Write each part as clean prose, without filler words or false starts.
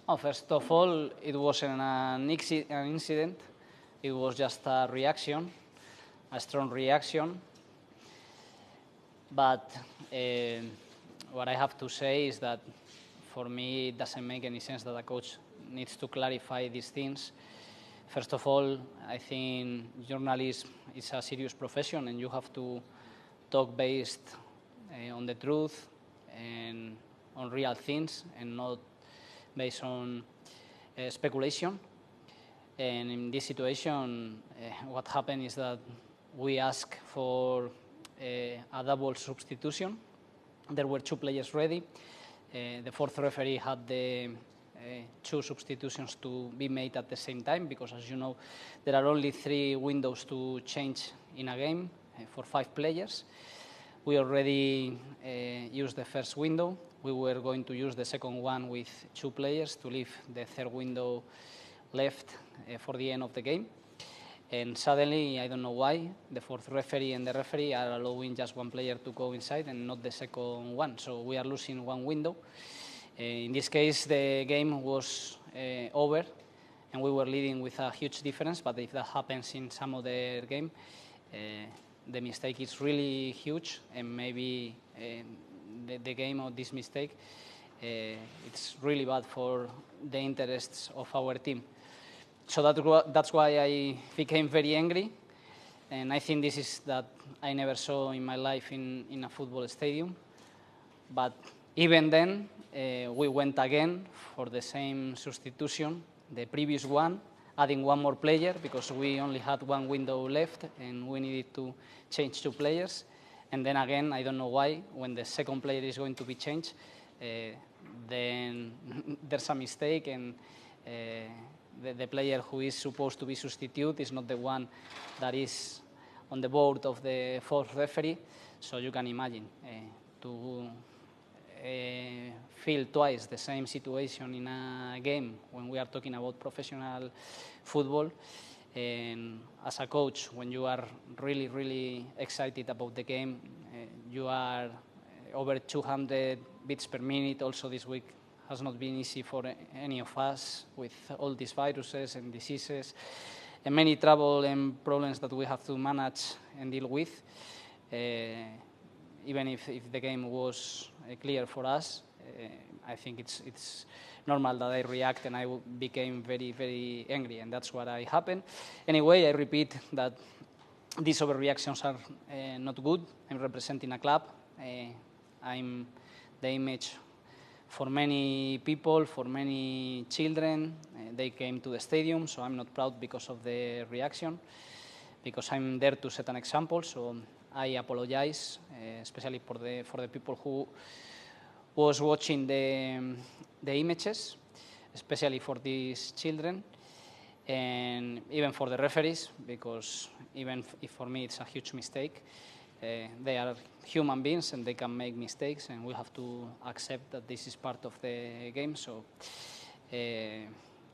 Oh, first of all, it wasn't an incident. It was just a reaction, a strong reaction. But what I have to say is that for me, it doesn't make any sense that a coach needs to clarify these things. First of all, I think journalism is a serious profession, and you have to talk based on the truth and on real things, and not based on speculation. And in this situation, what happened is that we asked for a double substitution. There were two players ready. The fourth referee had the two substitutions to be made at the same time, because, as you know, there are only 3 windows to change in a game for 5 players. We already used the first window. We were going to use the second one with 2 players to leave the third window left for the end of the game. And suddenly, I don't know why, the fourth referee and the referee are allowing just 1 player to go inside and not the second one. So we are losing 1 window. In this case, the game was over, and we were leading with a huge difference. But if that happens in some other game, the mistake is really huge, and maybe the game of this mistake, it's really bad for the interests of our team. So that's why I became very angry, and I think this is that I never saw in my life in a football stadium. But even then, we went again for the same substitution, the previous one, adding 1 more player, because we only had 1 window left and we needed to change 2 players. And then again, I don't know why, when the second player is going to be changed, then there's a mistake, and the player who is supposed to be substituted is not the one that is on the board of the fourth referee. So you can imagine to feel twice the same situation in a game when we are talking about professional football. And as a coach, when you are really, really excited about the game, you are over 200 beats per minute. Also this week has not been easy for any of us with all these viruses and diseases and many trouble and problems that we have to manage and deal with. Even if the game was clear for us, I think it's normal that I react, and I became very, very angry, and that's what happened. Anyway, I repeat that these overreactions are not good. I'm representing a club. I'm the image for many people, for many children. They came to the stadium, so I'm not proud because of the reaction, because I'm there to set an example. So I apologize, especially for the people who was watching the images, especially for these children, and even for the referees, because even if for me it's a huge mistake, they are human beings and they can make mistakes, and we have to accept that this is part of the game. So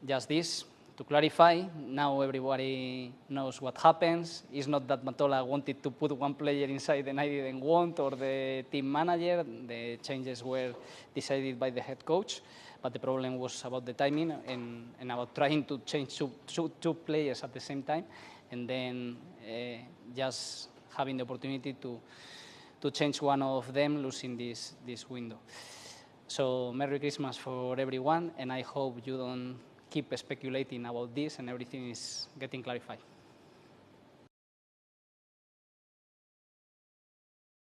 just this. To clarify, now everybody knows what happens. It's not that Matola wanted to put 1 player inside and I didn't want, or the team manager. The changes were decided by the head coach, but the problem was about the timing and about trying to change two players at the same time, and then just having the opportunity to change one of them, losing this window. So Merry Christmas for everyone, and I hope you don't keep speculating about this and everything is getting clarified.